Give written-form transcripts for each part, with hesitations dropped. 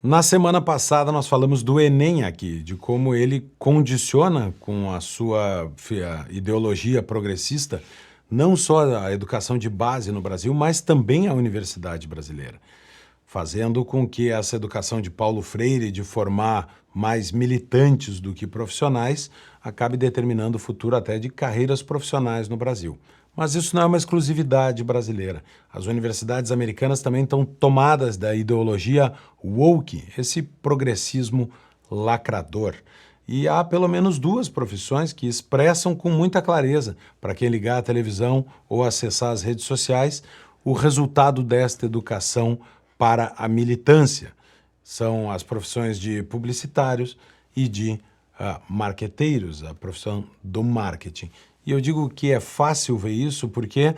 Na semana passada nós falamos do Enem aqui, de como ele condiciona com a sua ideologia progressista não só a educação de base no Brasil, mas também a universidade brasileira, fazendo com que essa educação de Paulo Freire de formar mais militantes do que profissionais acabe determinando o futuro até de carreiras profissionais no Brasil. Mas isso não é uma exclusividade brasileira. As universidades americanas também estão tomadas da ideologia woke, esse progressismo lacrador. E há pelo menos duas profissões que expressam com muita clareza, para quem ligar a televisão ou acessar as redes sociais, o resultado desta educação para a militância. São as profissões de publicitários e de marqueteiros, a profissão do marketing. E eu digo que é fácil ver isso porque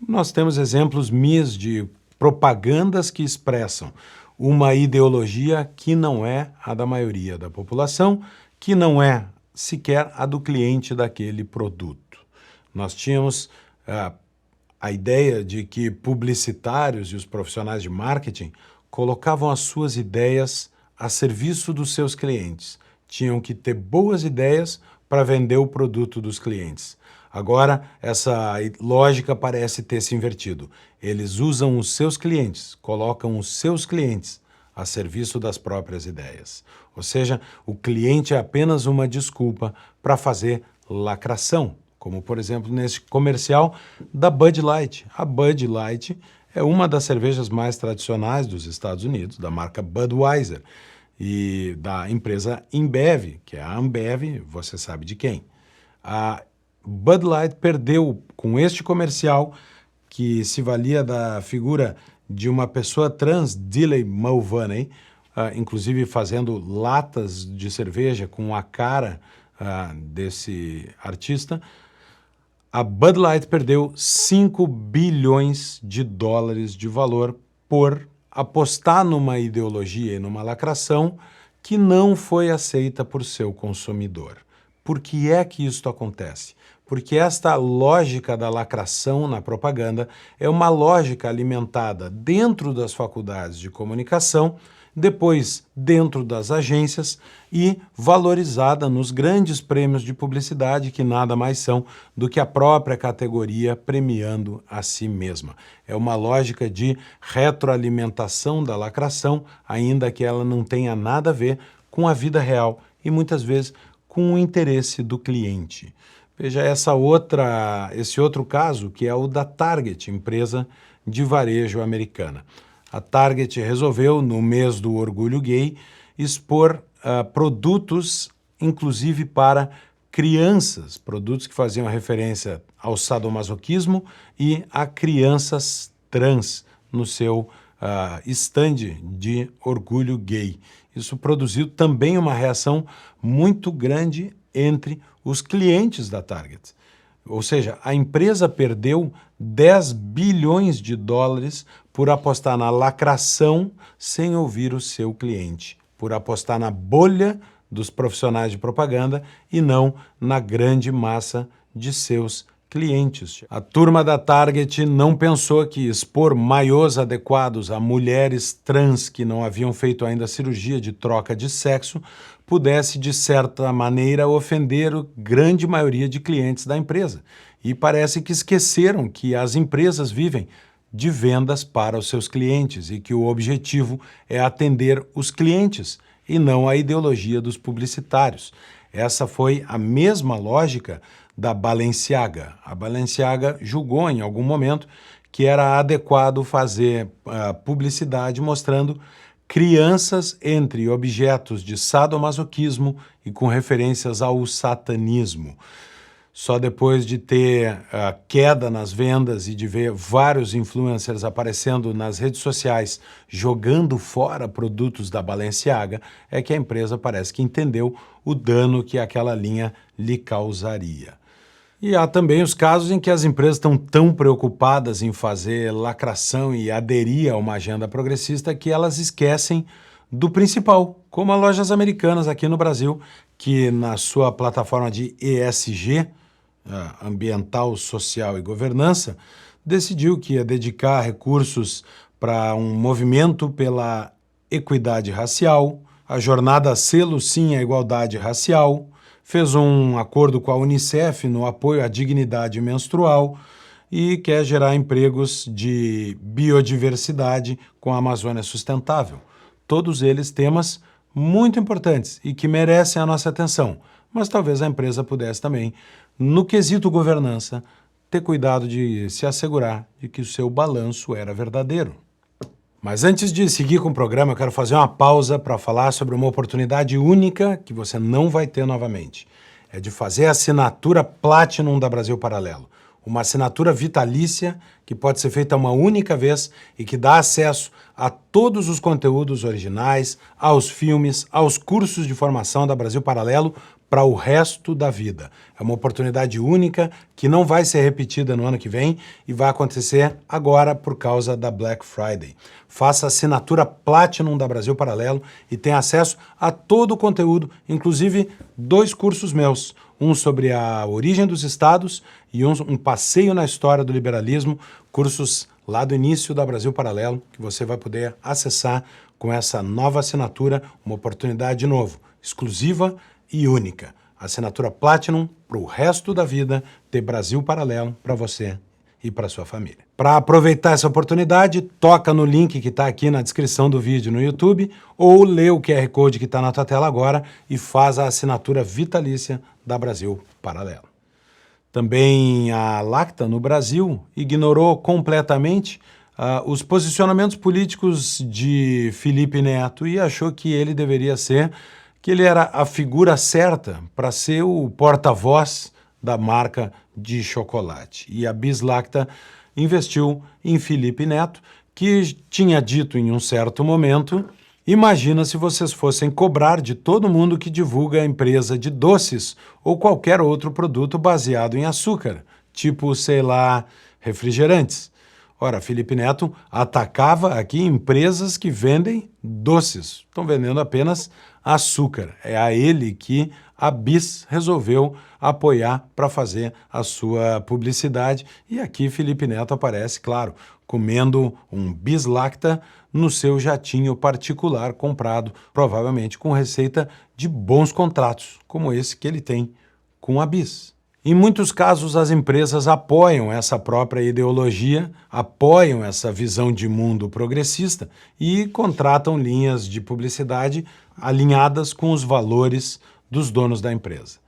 nós temos exemplos de propagandas que expressam uma ideologia que não é a da maioria da população, que não é sequer a do cliente daquele produto. Nós tínhamos a ideia de que publicitários e os profissionais de marketing colocavam as suas ideias a serviço dos seus clientes. Tinham que ter boas ideias para vender o produto dos clientes. Agora, essa lógica parece ter se invertido. Eles usam os seus clientes, colocam os seus clientes a serviço das próprias ideias. Ou seja, o cliente é apenas uma desculpa para fazer lacração, como, por exemplo, nesse comercial da Bud Light. A Bud Light é uma das cervejas mais tradicionais dos Estados Unidos, da marca Budweiser, e da empresa Embev, que é a Ambev, você sabe de quem. A Bud Light perdeu com este comercial, que se valia da figura de uma pessoa trans, Dilly Mulvaney, inclusive fazendo latas de cerveja com a cara desse artista. A Bud Light perdeu 5 bilhões de dólares de valor por apostar numa ideologia e numa lacração que não foi aceita por seu consumidor. Por que é que isso acontece? Porque esta lógica da lacração na propaganda é uma lógica alimentada dentro das faculdades de comunicação, depois dentro das agências e valorizada nos grandes prêmios de publicidade, que nada mais são do que a própria categoria premiando a si mesma. É uma lógica de retroalimentação da lacração, ainda que ela não tenha nada a ver com a vida real e muitas vezes com o interesse do cliente. Veja esse outro caso, que é o da Target, empresa de varejo americana. A Target resolveu, no mês do orgulho gay, expor produtos, inclusive para crianças, produtos que faziam referência ao sadomasoquismo e a crianças trans no seu stand de orgulho gay. Isso produziu também uma reação muito grande entre os clientes da Target. Ou seja, a empresa perdeu 10 bilhões de dólares por apostar na lacração sem ouvir o seu cliente, por apostar na bolha dos profissionais de propaganda e não na grande massa de seus clientes. A turma da Target não pensou que expor maiôs adequados a mulheres trans que não haviam feito ainda cirurgia de troca de sexo pudesse, de certa maneira, ofender a grande maioria de clientes da empresa. E parece que esqueceram que as empresas vivem de vendas para os seus clientes e que o objetivo é atender os clientes e não a ideologia dos publicitários. Essa foi a mesma lógica da Balenciaga. A Balenciaga julgou em algum momento que era adequado fazer publicidade mostrando crianças entre objetos de sadomasoquismo e com referências ao satanismo. Só depois de ter queda nas vendas e de ver vários influencers aparecendo nas redes sociais jogando fora produtos da Balenciaga, é que a empresa parece que entendeu o dano que aquela linha lhe causaria. E há também os casos em que as empresas estão tão preocupadas em fazer lacração e aderir a uma agenda progressista que elas esquecem do principal, como as lojas americanas aqui no Brasil, que na sua plataforma de ESG, ambiental, social e governança, decidiu que ia dedicar recursos para um movimento pela equidade racial, a jornada Selo Sim à Igualdade Racial, fez um acordo com a Unicef no apoio à dignidade menstrual e quer gerar empregos de biodiversidade com a Amazônia Sustentável. Todos eles temas muito importantes e que merecem a nossa atenção, mas talvez a empresa pudesse também, no quesito governança, ter cuidado de se assegurar de que o seu balanço era verdadeiro. Mas antes de seguir com o programa, eu quero fazer uma pausa para falar sobre uma oportunidade única que você não vai ter novamente. É de fazer a assinatura Platinum da Brasil Paralelo. Uma assinatura vitalícia que pode ser feita uma única vez e que dá acesso a todos os conteúdos originais, aos filmes, aos cursos de formação da Brasil Paralelo para o resto da vida. É uma oportunidade única que não vai ser repetida no ano que vem e vai acontecer agora por causa da Black Friday. Faça a assinatura Platinum da Brasil Paralelo e tenha acesso a todo o conteúdo, inclusive 2 cursos meus. Um sobre a origem dos estados e um passeio na história do liberalismo, cursos lá do início da Brasil Paralelo, que você vai poder acessar com essa nova assinatura, uma oportunidade de novo, exclusiva e única. Assinatura Platinum para o resto da vida, ter Brasil Paralelo para você e para sua família. Para aproveitar essa oportunidade, toca no link que está aqui na descrição do vídeo no YouTube ou lê o QR Code que está na tua tela agora e faz a assinatura vitalícia da Brasil Paralelo. Também a Lacta, no Brasil, ignorou completamente os posicionamentos políticos de Felipe Neto e achou que ele era a figura certa para ser o porta-voz da marca de chocolate. E a Bis Lacta investiu em Felipe Neto, que tinha dito em um certo momento: imagina se vocês fossem cobrar de todo mundo que divulga a empresa de doces ou qualquer outro produto baseado em açúcar, tipo, sei lá, refrigerantes. Ora, Felipe Neto atacava aqui empresas que vendem doces, estão vendendo apenas açúcar. É a ele que a Bis resolveu apoiar para fazer a sua publicidade. E aqui Felipe Neto aparece, claro, comendo um Bis Lacta no seu jatinho particular comprado, provavelmente com receita de bons contratos, como esse que ele tem com a Bis. Em muitos casos, as empresas apoiam essa própria ideologia, apoiam essa visão de mundo progressista e contratam linhas de publicidade alinhadas com os valores dos donos da empresa.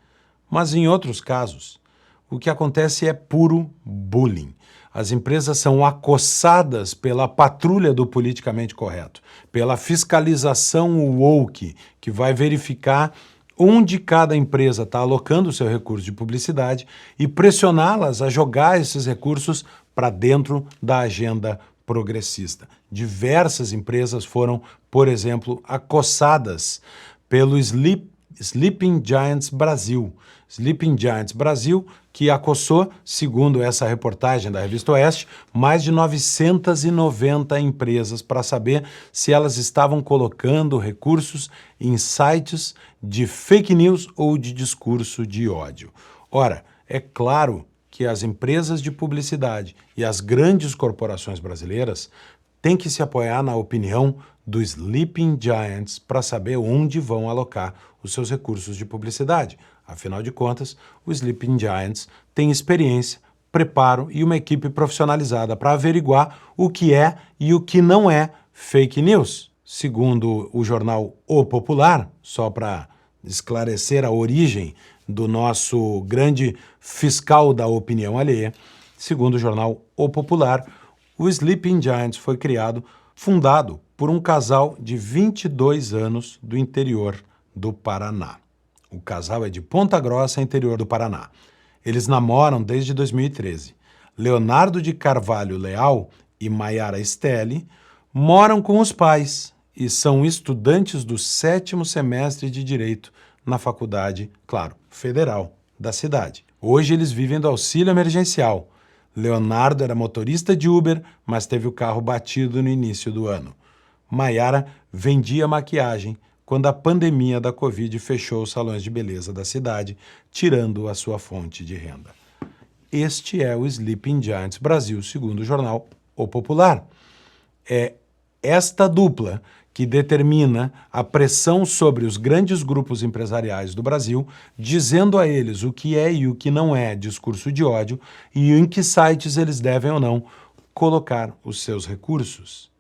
Mas em outros casos, o que acontece é puro bullying. As empresas são acossadas pela patrulha do politicamente correto, pela fiscalização woke, que vai verificar onde cada empresa está alocando o seu recurso de publicidade e pressioná-las a jogar esses recursos para dentro da agenda progressista. Diversas empresas foram, por exemplo, acossadas pelo Sleeping Giants Brasil. Sleeping Giants Brasil, que acossou, segundo essa reportagem da Revista Oeste, mais de 990 empresas para saber se elas estavam colocando recursos em sites de fake news ou de discurso de ódio. Ora, é claro que as empresas de publicidade e as grandes corporações brasileiras têm que se apoiar na opinião do Sleeping Giants para saber onde vão alocar os seus recursos de publicidade. Afinal de contas, o Sleeping Giants tem experiência, preparo e uma equipe profissionalizada para averiguar o que é e o que não é fake news. Segundo o jornal O Popular, só para esclarecer a origem do nosso grande fiscal da opinião alheia, segundo o jornal O Popular, o Sleeping Giants foi fundado por um casal de 22 anos do interior do Paraná. O casal é de Ponta Grossa, interior do Paraná. Eles namoram desde 2013. Leonardo de Carvalho Leal e Maiara Stelli moram com os pais e são estudantes do 7º semestre de Direito na Faculdade, claro, Federal da cidade. Hoje eles vivem do auxílio emergencial. Leonardo era motorista de Uber, mas teve o carro batido no início do ano. Maiara vendia maquiagem quando a pandemia da Covid fechou os salões de beleza da cidade, tirando a sua fonte de renda. Este é o Sleeping Giants Brasil, segundo o jornal O Popular. É esta dupla que determina a pressão sobre os grandes grupos empresariais do Brasil, dizendo a eles o que é e o que não é discurso de ódio e em que sites eles devem ou não colocar os seus recursos.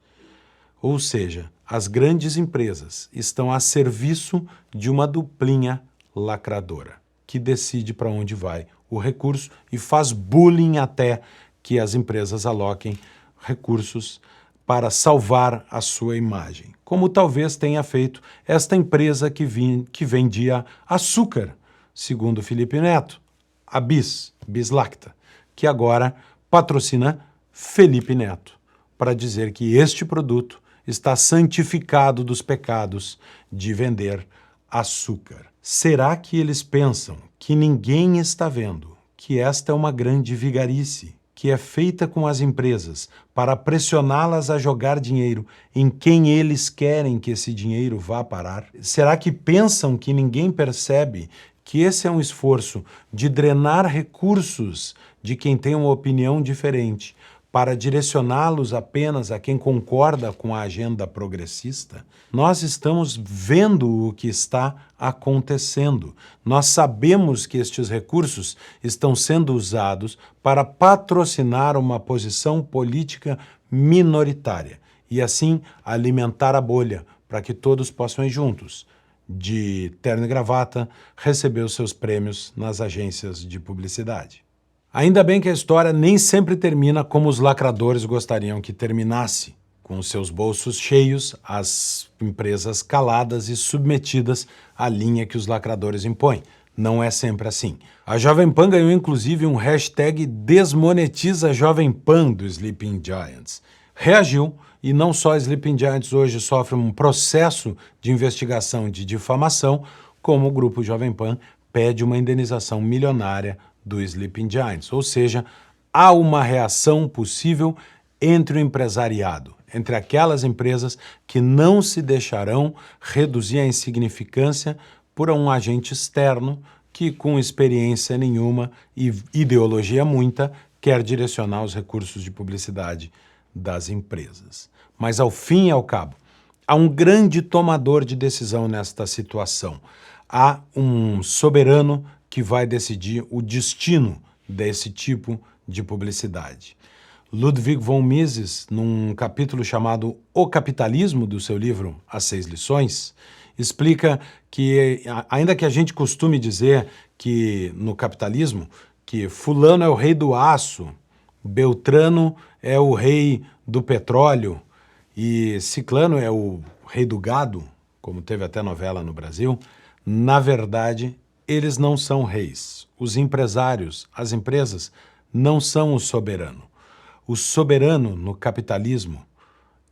Ou seja, as grandes empresas estão a serviço de uma duplinha lacradora, que decide para onde vai o recurso e faz bullying até que as empresas aloquem recursos para salvar a sua imagem, como talvez tenha feito esta empresa que vendia açúcar, segundo Felipe Neto, a Bis Lacta, que agora patrocina Felipe Neto, para dizer que este produto está santificado dos pecados de vender açúcar. Será que eles pensam que ninguém está vendo que esta é uma grande vigarice, que é feita com as empresas para pressioná-las a jogar dinheiro em quem eles querem que esse dinheiro vá parar? Será que pensam que ninguém percebe que esse é um esforço de drenar recursos de quem tem uma opinião diferente para direcioná-los apenas a quem concorda com a agenda progressista? Nós estamos vendo o que está acontecendo. Nós sabemos que estes recursos estão sendo usados para patrocinar uma posição política minoritária e, assim, alimentar a bolha para que todos possam ir juntos, de terno e gravata, receber os seus prêmios nas agências de publicidade. Ainda bem que a história nem sempre termina como os lacradores gostariam que terminasse, com os seus bolsos cheios, as empresas caladas e submetidas à linha que os lacradores impõem. Não é sempre assim. A Jovem Pan ganhou inclusive um hashtag Desmonetiza Jovem Pan do Sleeping Giants. Reagiu, e não só a Sleeping Giants hoje sofre um processo de investigação de difamação, como o grupo Jovem Pan pede uma indenização milionária do Sleeping Giants, ou seja, há uma reação possível entre o empresariado, entre aquelas empresas que não se deixarão reduzir a insignificância por um agente externo que, com experiência nenhuma e ideologia muita, quer direcionar os recursos de publicidade das empresas. Mas, ao fim e ao cabo, há um grande tomador de decisão nesta situação. Há um soberano que vai decidir o destino desse tipo de publicidade. Ludwig von Mises, num capítulo chamado O Capitalismo, do seu livro As 6 Lições, explica que, ainda que a gente costume dizer que no capitalismo, que fulano é o rei do aço, Beltrano é o rei do petróleo e ciclano é o rei do gado, como teve até novela no Brasil, na verdade, eles não são reis. Os empresários, as empresas, não são o soberano. O soberano no capitalismo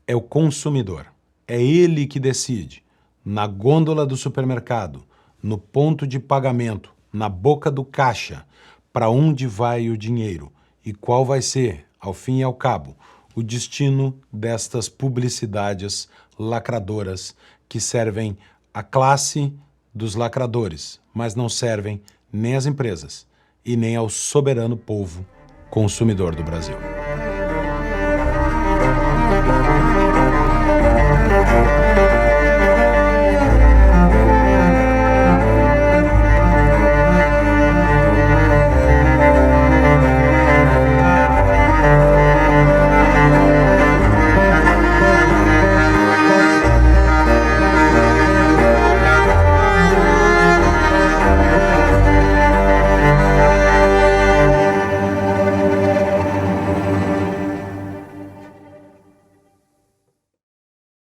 é o consumidor. É ele que decide, na gôndola do supermercado, no ponto de pagamento, na boca do caixa, para onde vai o dinheiro e qual vai ser, ao fim e ao cabo, o destino destas publicidades lacradoras que servem à classe dos lacradores, mas não servem nem às empresas e nem ao soberano povo consumidor do Brasil.